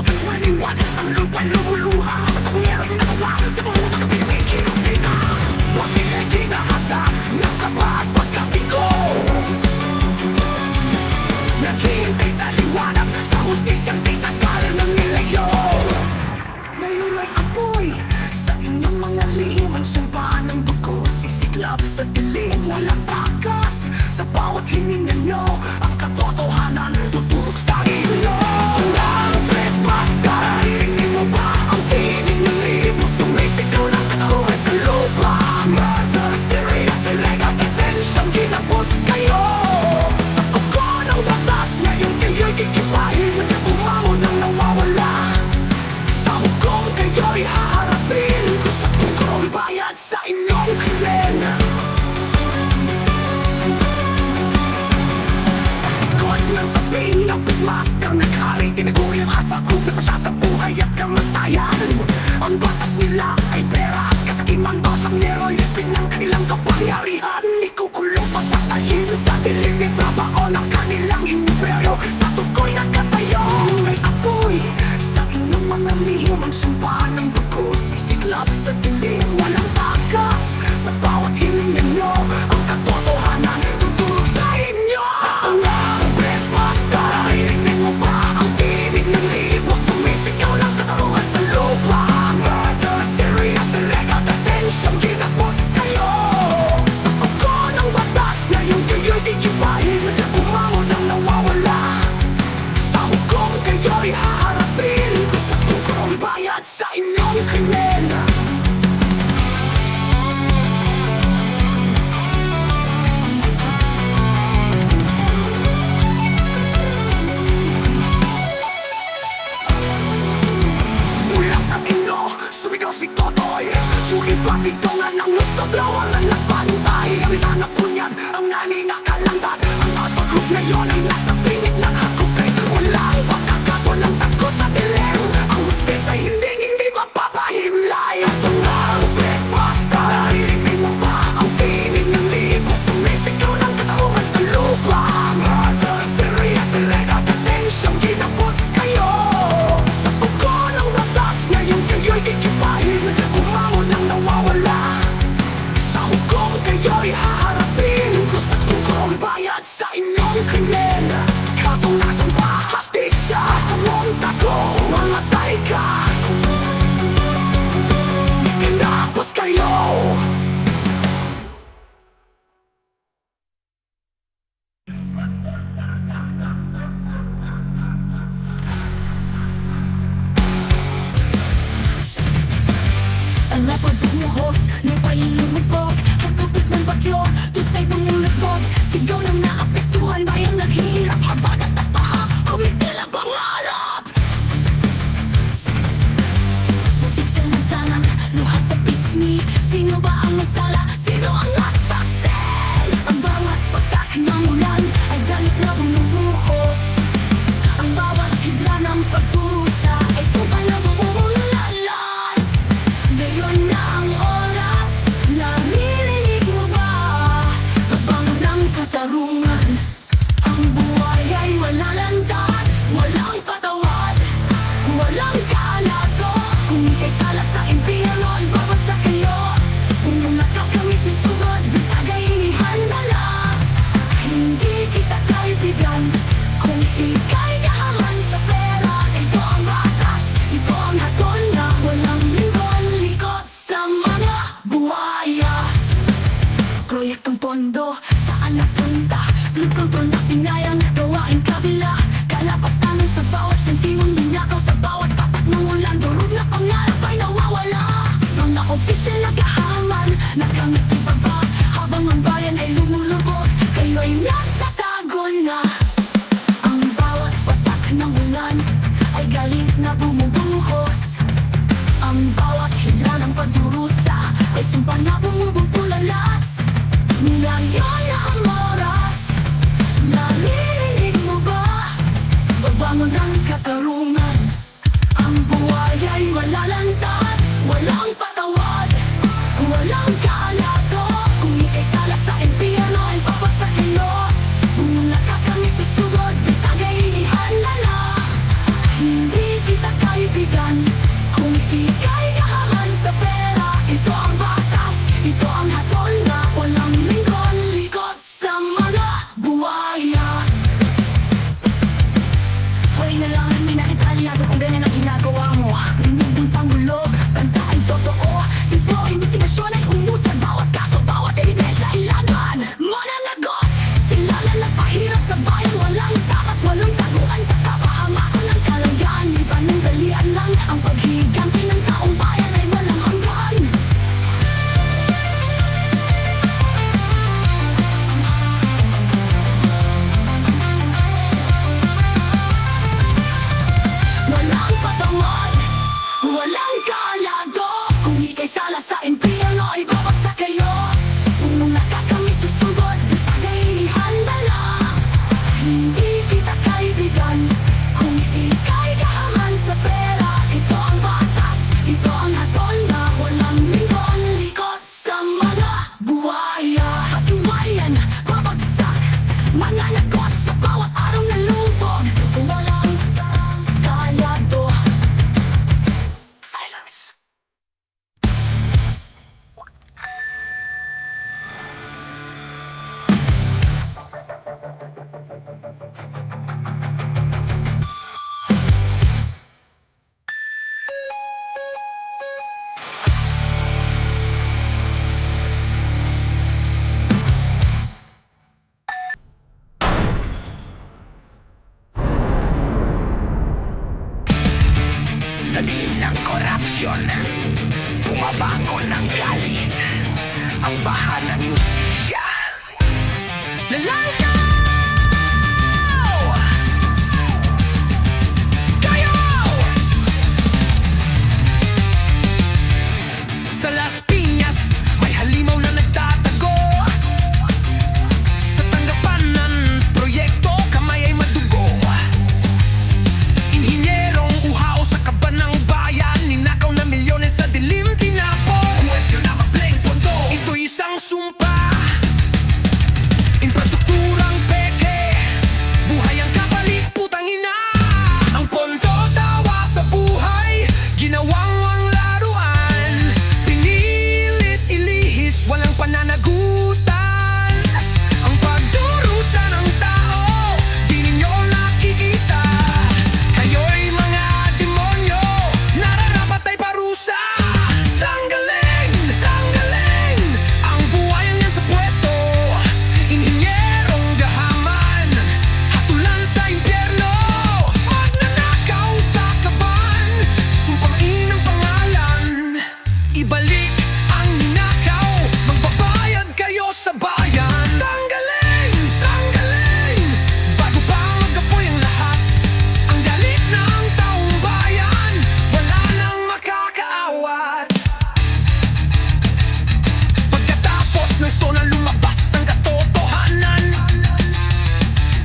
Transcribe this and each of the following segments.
2021, ang lupa'y lumuluha. Ang sabungero na nagawa sa buong pagkapiling kinupita. Pag-ilig kinahasa ng kaba at pagkapiko. Naghihintay sa liwanag, sa hustisyang tinagal ng nilayo. Ngayon ay apoy sa inyong mga lihim. Ang sumpaan ng dugo, sisiklab sa dilim. Walang takas sa bawat hininga nyo. Ang katotohanan tuturog sa inyo. Ang Petmaster, narinig mo ba ang tinig ng libo? Sumisigaw ng katawan sa lupa. Murder, serious, illegal detention, ginapos kayo. Sa tugo ng batas, ngayon kayo'y kikipahin. Umangon ng nawawala. Sa hukong kayo'y haharapin. Kung sa tugrong bayad sa inyong krimen. Sa likod ng tabing ng Petmaster, naghari, tinaguri ang hapag-group na pasya sa buhay at kamatayan. Ang batas nila ay pera at kasakiman. Bawat Sabungero, ilipin ng kanilang kapangyarihan. Ikukulong patatayin sa dilim, ibabaon ang kanilang imperyo. Sa tukoy nagkatayo, may apoy sa inyong mga lihim. Ang sumpaan ng dugo, sisiklab sa dilim. Walang takas sa bawat hininga nyo. Ang katotohanan tuturog sa inyo. Ang Petmaster, narinig mo ba ang tinig ng libo? Sumisigaw ng katarungan sa lupa. Murder, serious, illegal detention, ginapos kayo. Sa tugo ng batas, ngayon kayo'y kikipahin. Umangon ng nawawala. Sa hukom kayo'y haharapin. Sa tugrong bayad sa inyong krimen. Mula sa inyo, sumigaw si Totoy. Sulit patitungan ng lusog, lawangan ng pantay. Ang isa na punyan, ang naninakalandan. Ang alpha-group ngayon ay nasa pinig ng hakupin. Walang pagkakas, walang tagko sa dilim. Ang hustis ay hindi mapapahimlay. At ang Petmaster, narinig mo ba ang tinig ng libo? Sumisigaw ng katarungan sa lupa. Murder, serious, illegal detention, ginapos kayo. Sa tugo ng batas, ngayon kayo'y kikipahin. Umangon ng nawawala. Sa hukom kayo'y haharapin. Kung sa tugrong bayad sa inyong krimen. Kasong nasampa, hastisya sa mong tago. Mamatay ka, kinapos kayo. Ang lapad bumuhos, lupa'y lumubog. Pagkupit ng bagyo, tusay bumulagpog. Sigaw ng naapektuhan, bayang naghihirap. Habagat at baha, kumitil ang pangarap. Putik sa lansangan, luha sa pisngi. Sino ba ang magsala? Sino ang nagpaksel? Ang bawat pagtak ng ulan ay galit na bumubuhos. Ang bawat hibla ng pagtusa ay suka na bumulalas. Ngayon na ang oras, naririnig mo ba? Habang ng katarungan, ang buhay ay malalantad. Walang patawad, walang kaalato. Kung ika'y sala sa impyerno, ay babagsak kayo. Kung ang lakas kami susugod, bitagay inihanda na. Hindi kita kaibigan kung ika'y kahaman sa pera. Ito ang batas, ito ang hatol na walang lingkod. Likod sa mga buhaya. Proyektong pondo, saan napunta? Flood control na sinayang, gawaing kabila. Kalapas namin sa bawat sentimong ninakaw. Sa bawat tatak ng ulan, durog na pangarap ay nawawala. Mga opisyal nagkahaman, nakangiti pa ba? Habang ang bayan ay lumulubog, kayo ay nagtatago na. Ang bawat patak ng ulan ay galit na bumubuhos. Ang bawat hila ng pagdurusa ay sumpa na bumubulalas. Ngayon na ang oras, naririnig mo ba? Babangon ng katarungan, ang buhay ay malalantad. Walang patawad, walang kaalato. revolusyon. Bumabangon ng galit ang bahan ng musisya. Lalagaw! Kayo! Sa Las Piñas, may halimaw na nagtatago. Sa tanggapan ng proyekto, kamay ay madugo. Inhinyerong uhaw sa kaban ng bayan, ninakaw na milyones sa dilim tinapon. Questionable pondo, ito'y isang sumpa. Infrastrukturang peke, buhay ang kapalit, putang ina. Ang pondo tawa sa buhay, ginawang ang laruan. Pinilit ilihis, walang pananagutan. Ang pagdurusa ng tao, di ninyo nakikita. Kayo'y mga demonyo, nararapat ay parusa. Tanggalin, tanggalin ang buhayan yan sa pwesto. Inhinyerong gahaman, hatulan sa impyerno. Magnanakaw sa kaban, sumpain ang pangalan. Ibalik ang ninakaw, magbabayad kayo sa bayan. Tanggalin, tanggalin, bago pa magapoy ang lahat. Ang galit ng taong bayan, wala nang makakaawat. Pagkatapos ng sona lumabas ang katotohanan,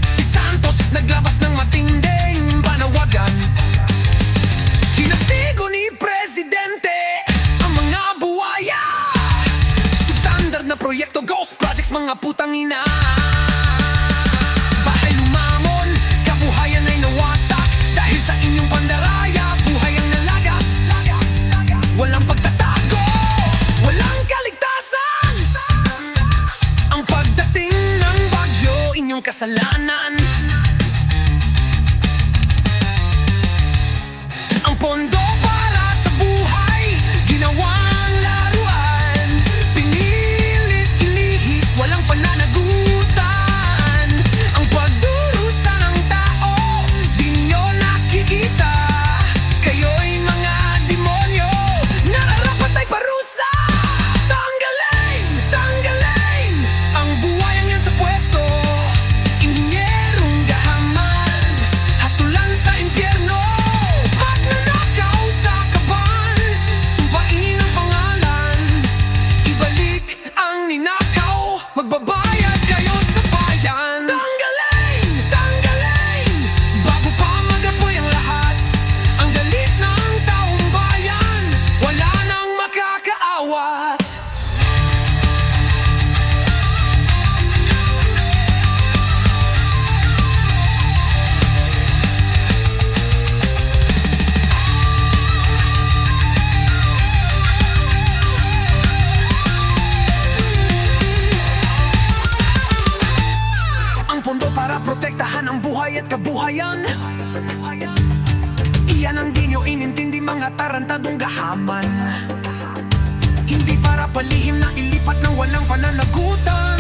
si Santos naglabas ng matinding panawagan. Kinastigo ni Presidente ang mga buwaya. Substandard na proyekto, ghost projects, mga putang ina. Bahay lumamon, kabuhayan ay nawasak. Dahil sa inyong pandaraya, buhay ang nalagas. Walang pagtatago, walang kaligtasan. Ang pagdating ng bagyo, inyong kasalanan. Ang pondo para sa buhay, ginawang laruan. Pinilit ilihis, walang pananagutan. Ang pagdurusa ng tao, di ninyo nakikita. Kayo'y mga demonyo, nararapat ay parusa. Tanggalin, tanggalin ang buhayan yan sa pwesto. Inhinyerong gahaman, hatulan sa impyerno. Magnanakaw sa kaban, sumpain ang pangalan. Ibalik ang ninakaw, magbabayad kayo sa bayan. Tanggalin, tanggalin, bago pa magapoy ang lahat. Ang galit ng taong bayan, wala nang makakaawat. Ang pondo para protektahan ang buhay at kabuhayan. Iyan ang di nyo inintindi, mga tarantadong gahaman. Hindi para palihim na ilipat ng walang pananagutan.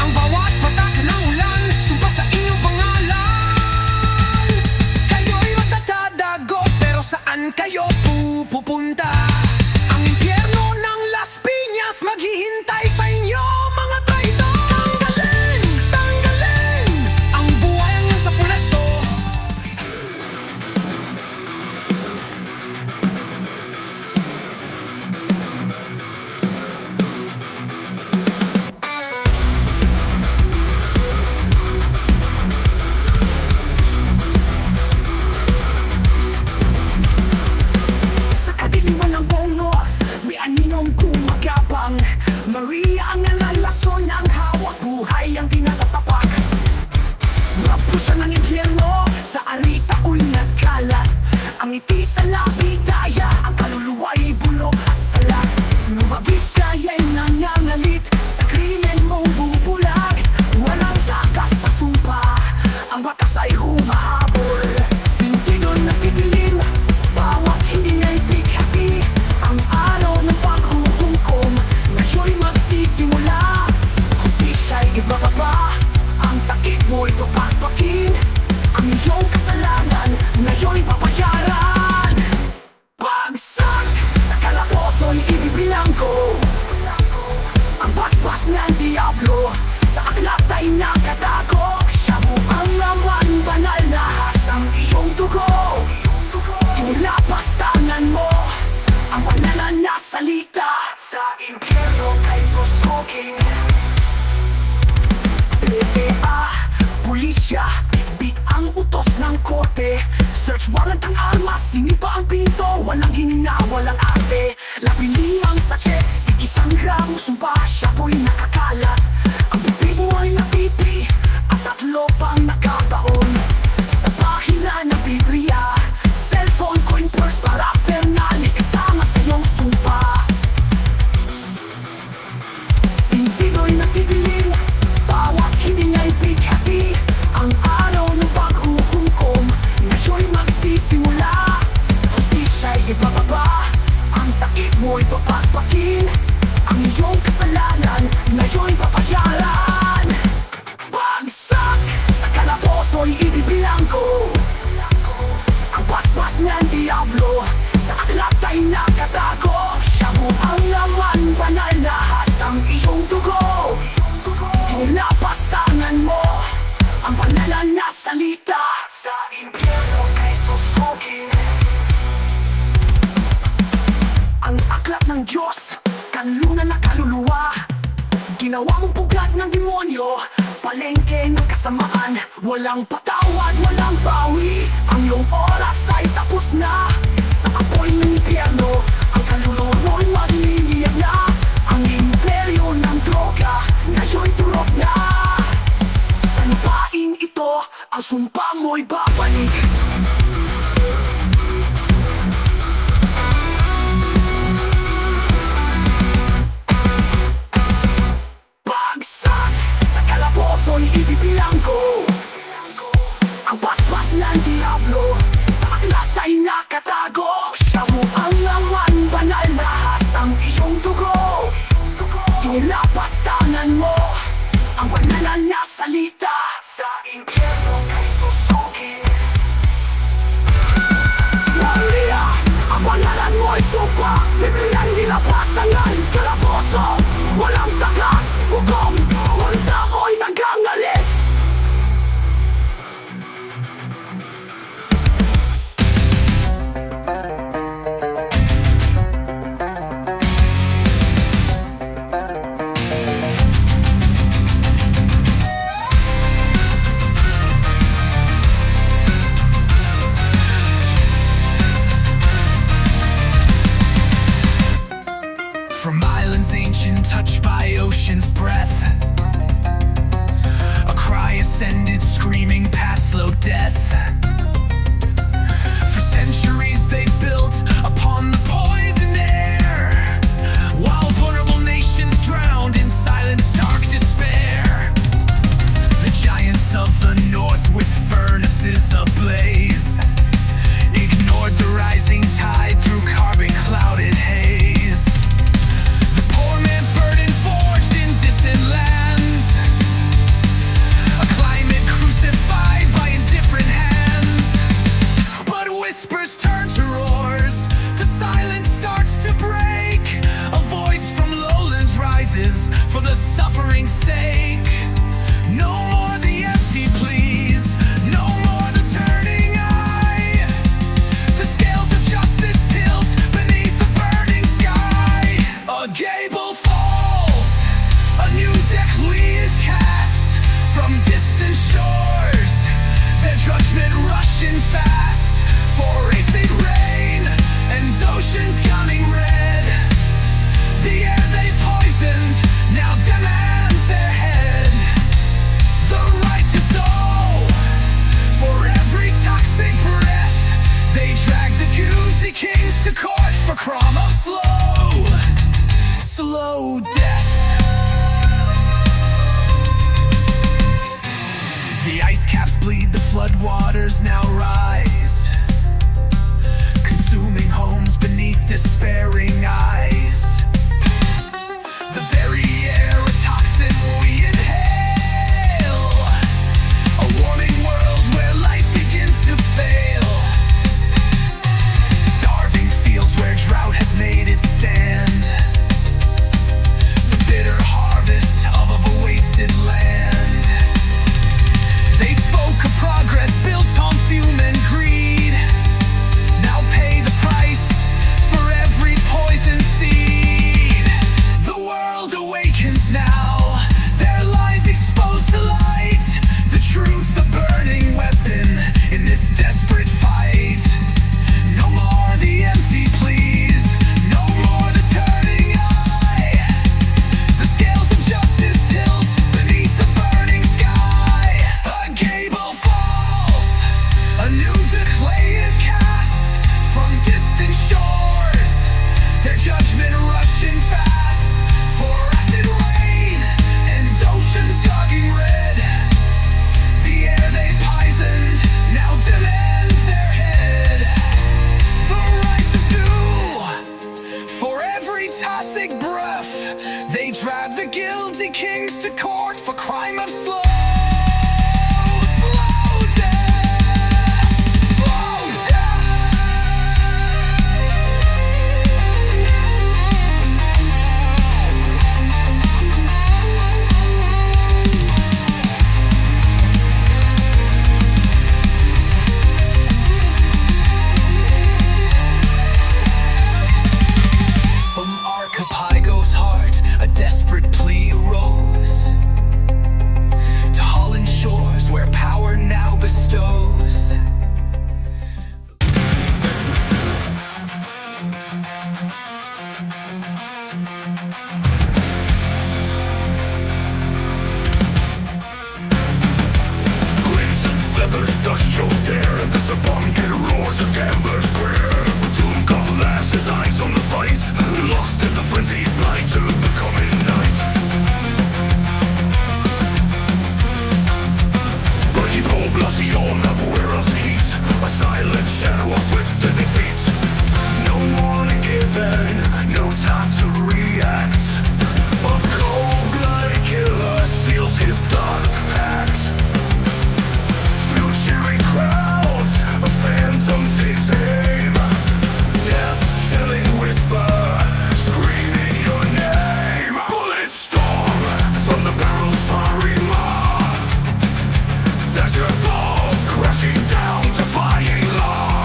Ang bawat patak ng ulan, sumpa sa inyong pangalan. Kayo'y matatadagot, pero saan kayo pupunta? Ang impyerno ng Las Piñas maghihintay sa inyo, mga traidor. Tanggalin, tanggalin ang buhayan yan sa pwesto. Sa kadiliman ng bono, may aninong gumagapang. Maria ang nalalason, ang hawak buhay ang tinatatapak. Rapusa ng impyerno, sa arita u'y nagkalat. Ang ngiti sa labi daya, ang kaluluwa'y bulok at salat. Lumabis kaya'y nangangalit, sa krimen mong bubulag. Walang takas sa sumpa, ang batas ay humahabol. Sintido na tidilim, bawat hindi nga'y bighati. Ang araw ng paghuhukom, ngayon'y magsisimula. Hustisya'y ibababa, ang takip mo'y papakpakin. Ang iyong kasalanan, ngayon'y papayaran. aklat ay nakatago. Siya mo ang laman, banal na hasang iyong dugo. Inilapastangan mo ang banal na salita. Sa impyerno kay susugin. PPA, pulisya, bit ang utos ng korte. Search warrant ang armas, sinipa ang pinto. Walang hininga, walang arte. 15 sachet, isang gram sumpa. Siya po'y nakakalat. Ang bibig mo ay napipi at 3 pang nakabaon. Sa pahina ng Biblia, cellphone, coin, purse, paraphernalia kasama sa iyong sumpa. Sintido'y natidilim, bawat hininga'y bighati. Ang araw ng paghuhukom, ngayon magsisimula. Hustisya'y ibababa, ang takip mo'y papagpakin. Ang iyong kasalanan, ngayon papayaran. Bagsak sa kalaboso'y ibibilang ko. Ang basbas ng diablo, sa aklat ay nakatago. Siya mo ang laman, banal na hasang iyong dugo. Inilapastangan mo ang banal na salita. Sa impyerno kay susugin. Ang aklat ng Diyos, kanlunan na kaluluwa. Ginawa mong pugad ng demonyo, palengke ng kasamaan. Walang patawad, walang bawi. Ang iyong oras ay tapos na. Sa apoy ng impyerno, ang kaluluwa mo'y magliliyab na. Ang imperyo ng droga, ngayon turok na. Sa lupain ito, ang sumpa mo'y babalik. Bagsak sa kalaboso'y ibibilang ko. Ang basbas ng diablo, sa aklat ay nakatago. Siya mo ang laman, banal na hasang iyong dugo. Inilapastangan mo ang banal na salita. Sa impyerno kay susugin. Maria, ang pangalan mo'y sumpa. Bibilang nilapastangan, kalaboso. Walang takas, hukom, walang tao'y nagkangalis. From islands ancient, touched by ocean's breath, a cry ascended, screaming past slow death. For centuries they've built upon the poison air, while vulnerable nations drowned in silent, stark despair. The giants of the north with furnaces ablaze ignored the rising tide through carbon-clouded haze. The poor man's burden forged in distant lands, a climate crucified by indifferent hands. frenzied blind to the coming night. Población of Buenos heat, a silent shadow of swift deadly feet. No warning given, no time to react. A cold-blooded killer seals his dark pact. Futuring crowds, a phantom takes aim. Death's chilling whisper, screaming your name. Bullets storm from the barrel's fiery maw. Desert falls, crashing down, defying law.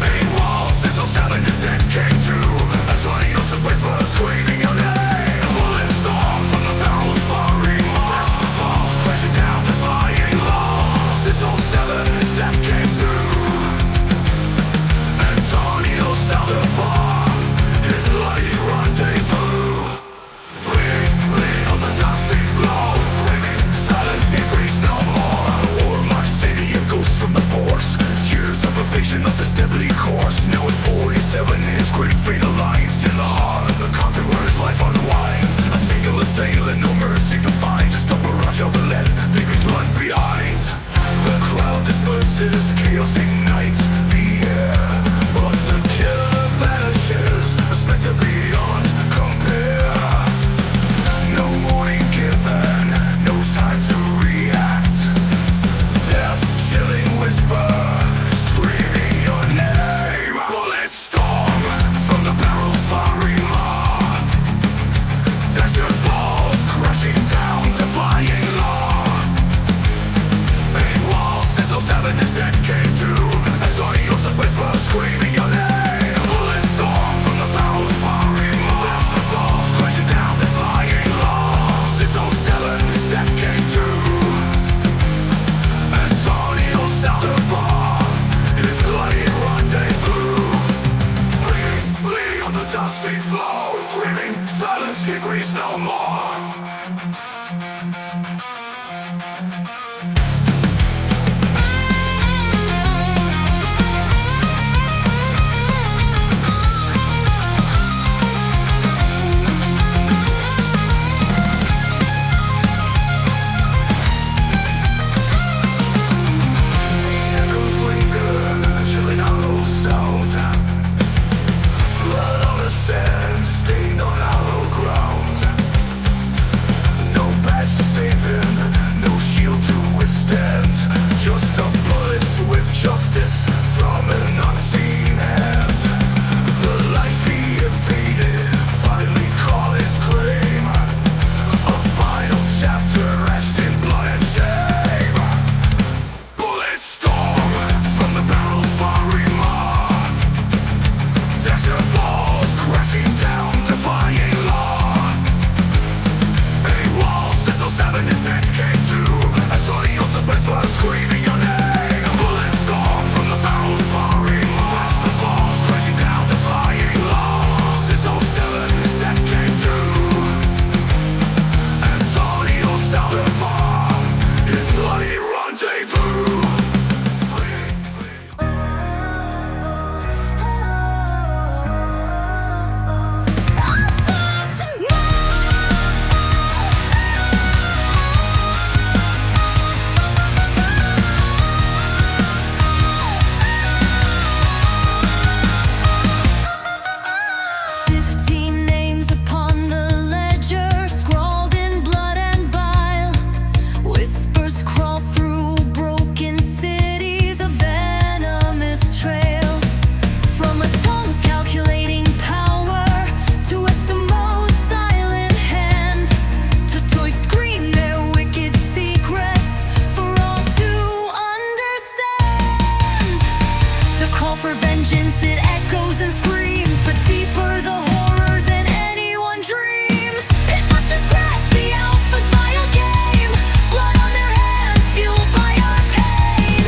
A wall sizzles out and his death came true. A tornado of whispers screaming your name. Bullets storm from the barrel's fiery maw. Desert falls, crashing down, defying law. Sizzle 7, his death came true. Antonio Saldivar, his bloody rendezvous. Bleeding on the dusty floor, screaming silence increase no more. War march city, a ghost from the force. Years of evasion of his deadly course. Now at 47, his great fate aligns. In the heart of the conqueror's life unwinds. A single assailant, no mercy to find. Just a barrage of lead, leaving blood behind. The crowd disperses, chaos ignites the air. But the killer vanishes, a spectre beyond compare. No warning given, no time to react. Death's chilling whisper, screaming your name. Bullets storm from the barrel's fiery maw. Desert falls, crashing down, defying law. A wall sizzles out and his death came true. Antonio's a whisper, screaming your name. Bullets storm from the barrel's fiery maw. Desert falls, crashing down, defying law. Sizzle 7, his death came true. Antonio Saldivar, his bloody rendezvous. Bleeding on the dusty floor, screaming silence decrease no more. Echoes linger, chilling hollow sound. Blood on the sand, stained on hollow ground. No badge to save him, no shield to withstand. Just a bullet with justice from an unseen hand. The life he evaded finally caught his claim. A final chapter etched in blood and shame. Bullets storm from the barrel's fiery maw. Desert falls, crashing down, defying law. A wall sizzles out and his death came true. Antonio's a whisper, screaming your name. Bullets storm from the barrel's fiery maw. Desert falls, crashing down, defying law. Sizzle 7, his death came true. Antonio Saldivar, his bloody rendezvous. Whispers crawl through broken cities, a venomous trail. From a tongue's calculating power to Eskimo's silent hand, to toys scream their wicked secrets for all to understand. The call for vengeance, it echoes and screams, but deeper the horror than anyone dreams. Pitmasters grasp the alpha's vile game, blood on their hands fueled by our pain.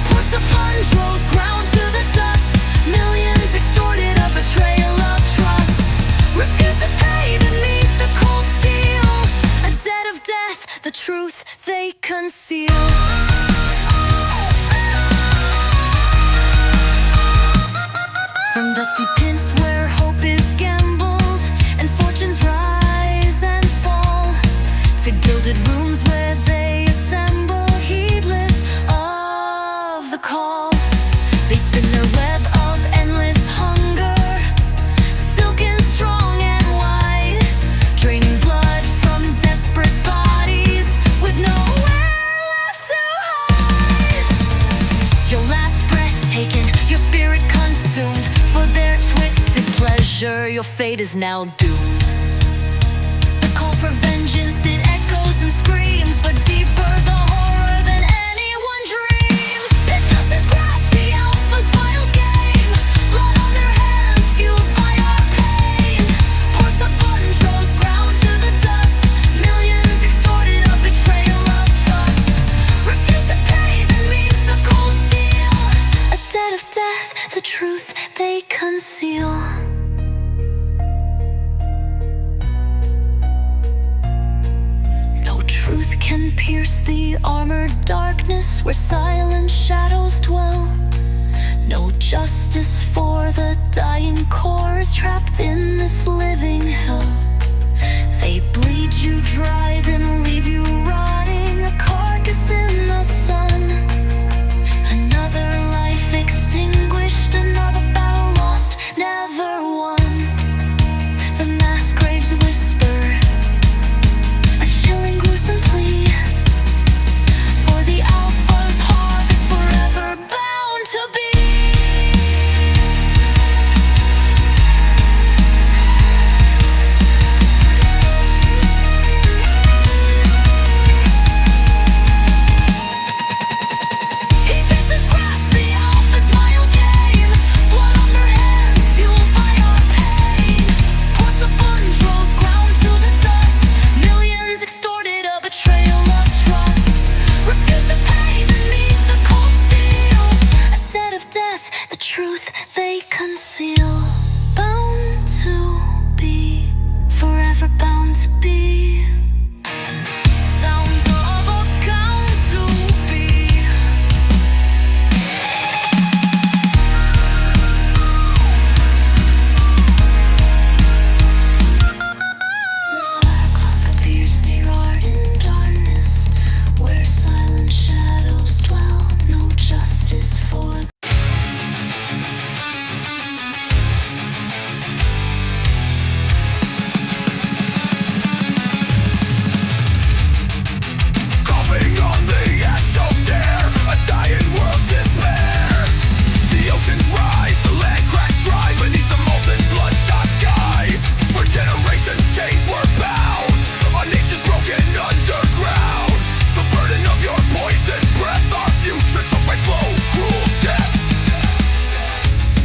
Poor Sabungeros ground to the dust, millions extorted, a betrayal of trust. Refuse to pay beneath the cold steel, a debt of death, the truth they conceal. From dusty pits where hope is gambled, fate is now doomed. The call for vengeance, it echoes and screams, but deeper the horror than anyone dreams. The dust has grasped the alpha's vile game. Blood on their hands, fueled by our pain. Pours the button, throws ground to the dust. Millions extorted, a betrayal of trust. Refuse to pay, then meet the cold steel. A debt of death, the truth they conceal. Truth can pierce the armored darkness where silent shadows dwell. No justice for the dying corpse trapped in this living hell. They bleed you dry, then leave you rotting, a carcass in the sun. Another life extinguished, another battle lost, never won. The mass graves whisper chilling, gruesome plea for the alpha's harvest, forever bound to be. He beats his grasp, the alpha's vile game. Blood on their hands, fueled by our pain. Pours the button, throws ground to the dust. Millions extorted, a betrayal of trust. Refuse to pay, then meet the cold steel. A debt of death, the truth they conceal. Bound to be, forever bound to be. Sound of a bound to be. Pierce the ardent darkness where silent shadows dwell. No justice for Coughing on the ash-choked air, a dying world's despair. The oceans rise, the land cracks dry beneath the molten bloodshot sky. For generations chains were bound, our nation's broken underground. The burden of your poison breath, our future choked by slow, cruel death.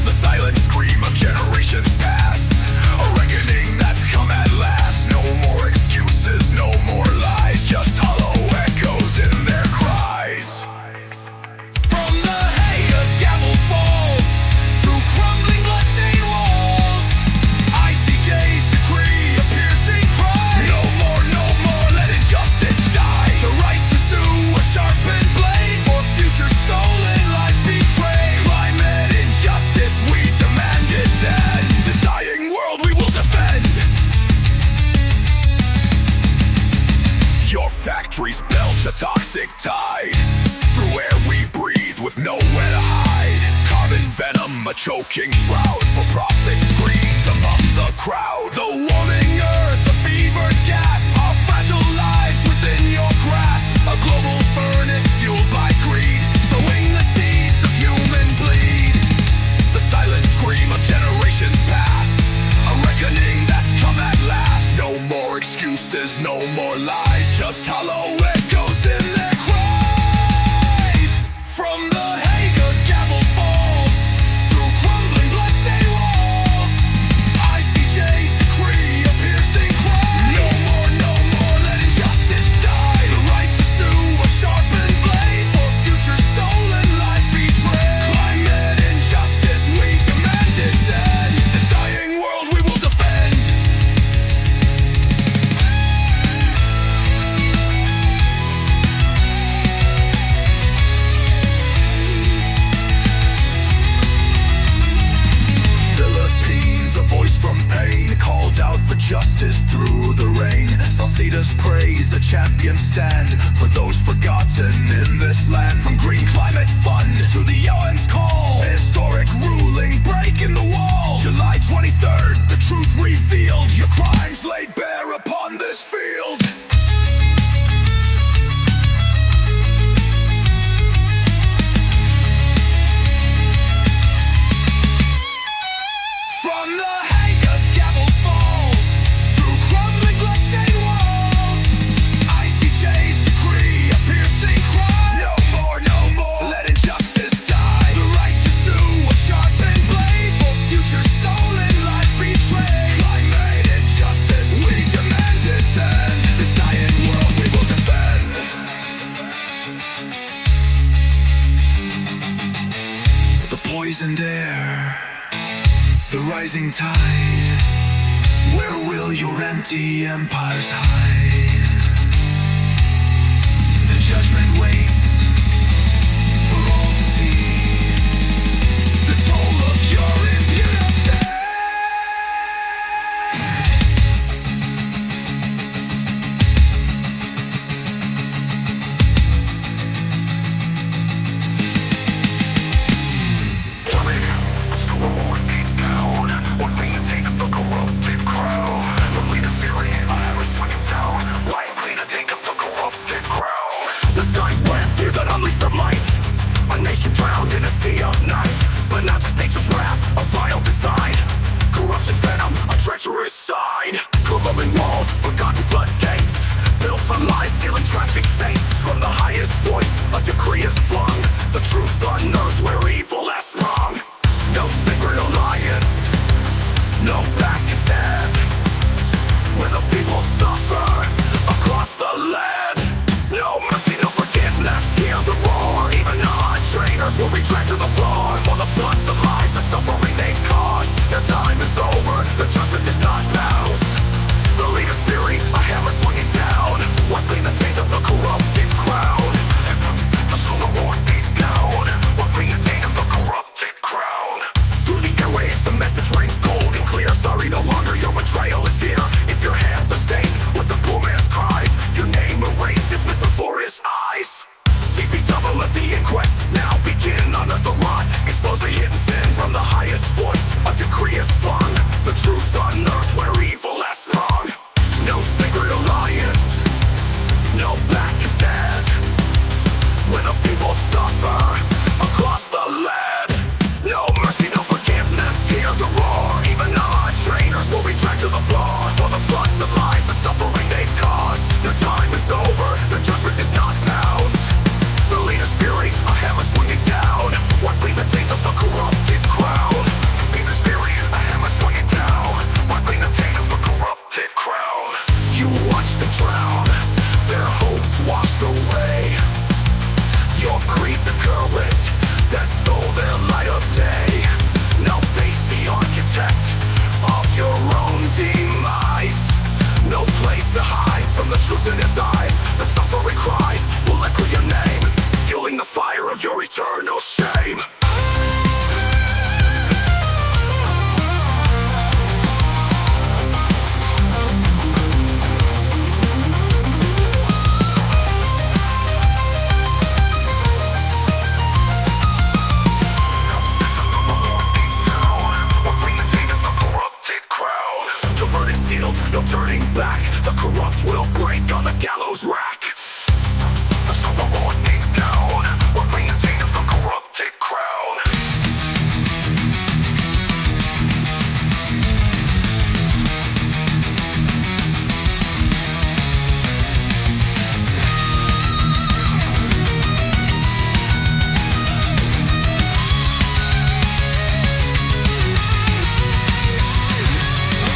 The silent scream of generations past, a reckoning that's come at last. No more excuses, no more lies, just hollow echoes in their cries. From the Hague, a gavel falls through crumbling bloodstained walls. ICJ's decree, a piercing cry. No more, let injustice die. The right to sue, a sharpened blade for future stolen lives betrayed. Climate injustice, we demand its end. This dying world we will defend. Your factories belch a toxic tide through air we breathe with nowhere to hide. Carbon venom, a choking shroud for profit screamed among the crowd. The warming earth, a fevered gasp, our fragile lives within your grasp. A global furnace fueled by greed, sowing the seeds of human bleed. The silent scream of generations past, a reckoning that's come at last. No more excuses, no more lies, just hollow echoes in their cries. From the Hague, a gavel falls through crumbling bloodstained walls. ICJ's decree, a piercing cry. No more, let injustice die. The right to sue, a sharpened blade for future stolen lives betrayed. Climate injustice, we demand its end. This dying world we will defend. Philippines, a voice from pain, called out for justice through the rain. Salcida's praise, a champion stand for those forgotten in this land. From green climate fund to the UN's call, historic ruling breaking the wall. July 23rd, the truth revealed, your crimes laid bare upon this field. From the Hague, a gavel poisoned air, the rising tide. Where will your empty empires hide? The judgment waits for all to see, the toll of your impunity. The skies bled, tears that unleash the light. A nation drowned in a sea of night. But not just nature's wrath, a vile design. Corruption's venom, a treacherous sign. Crumbling walls, forgotten floodgates. Built on lies, sealing tragic fates. From the highest voice, a decree is flung. The truth unearthed where evil has sprung. No sacred alliance, no back instead. When the people suffer across the land, no mercy, no forgiveness. Hear the roar, even us traitors will be dragged to the floor. For the floods of lies, the suffering they've caused. Their time is over, the judgment is not ours. The leader's fury, a hammer swinging down, wiping the taint of the corrupted crown. The soul of war beat down, wiping the taint of the corrupted crown. Through the airwaves, the message rings cold and clear. Sorry, no longer your betrayal is here. If your hands are stained with the poor man's cries, your name erased, dismissed before his eyes. TP double, let the inquest now begin. Unearth the rot, expose the hidden sin. From the highest voice, a decree is flung. The truth unearthed where evil has sprung. No sacred alliance, no back instead. When the people suffer across the land, no mercy, no forgiveness. Hear the roar, even us traitors will be dragged to the floor. For the floods of lies, the suffering they've caused. Their time is over, the judgment is not ours. The leader's fury, a hammer swinging down, wiping the taint of the corrupted crown. Leader's fury, a hammer swinging down, wiping the taint of the corrupted crown. You watch them drown, their hopes washed away. Your greed, the current that stole their light of day. Now face the architect of your own demise. No place to hide from the truth in his eyes. The suffering cries will echo your name, fueling the fire of your eternal shame. Your verdict sealed, no turning back. The corrupt will break on the gallows rack. The soul of war deep down, we're bringing taint of the corrupted crown.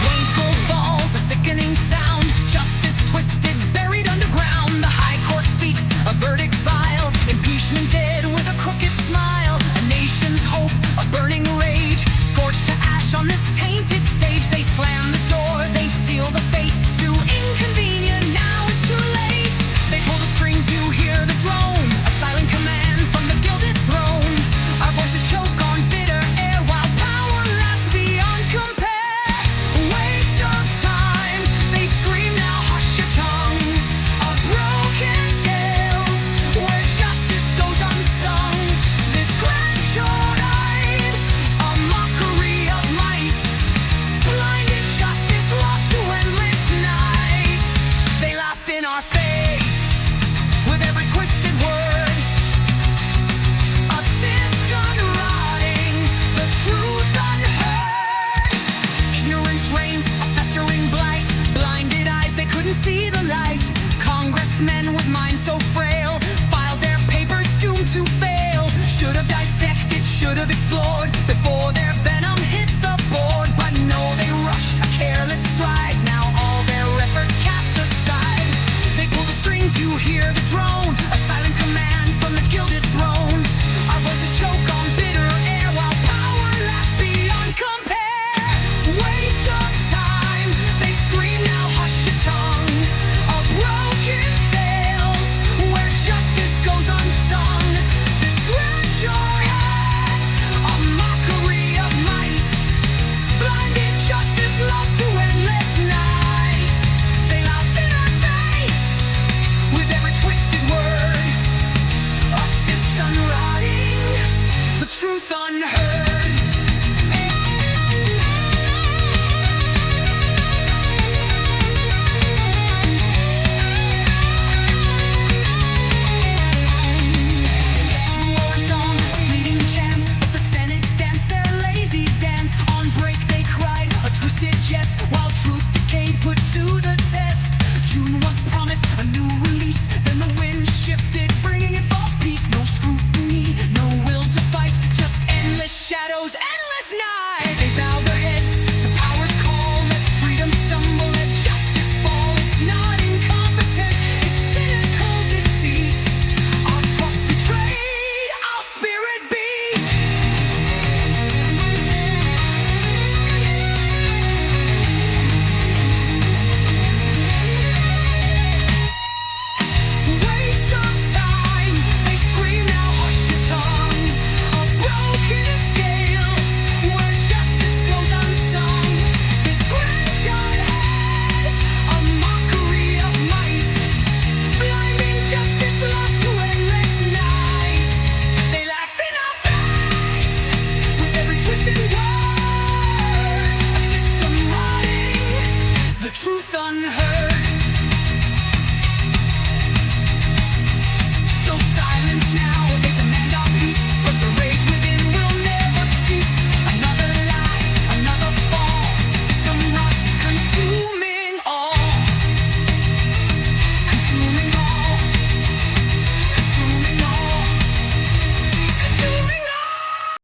Rainbow falls, a sickening sound. Justice twisted, buried underground. The high court speaks, a verdict filed. Impeachment dead with a crooked smile. A nation's hope, a burning rage. Scorched to ash on this tainted stage. They slam the door, they seal the fate. Too inconvenient, now it's too late. They pull the strings, you hear the drone. A silent command from the gilded throne. Our voices choke on bitter air while power lasts beyond compare. Waste of time, they scream now, hush your tongue. A broken scales, where justice goes unsung. This grand short-eyed, a mockery of might. Blinded justice lost to endless night. They laugh in our face with every twisted word. A system rotting, the truth unheard. Ignorance reigns, a festering blight. Blinded eyes, they couldn't see the light. Congressmen with minds so frail filed their papers doomed to fail. Should have dissected, should have explored before their venom hit the board. But no, they rushed a careless stride. Now all their efforts cast aside. They pull the strings, you hear the drone. A silent command from the gilded throne.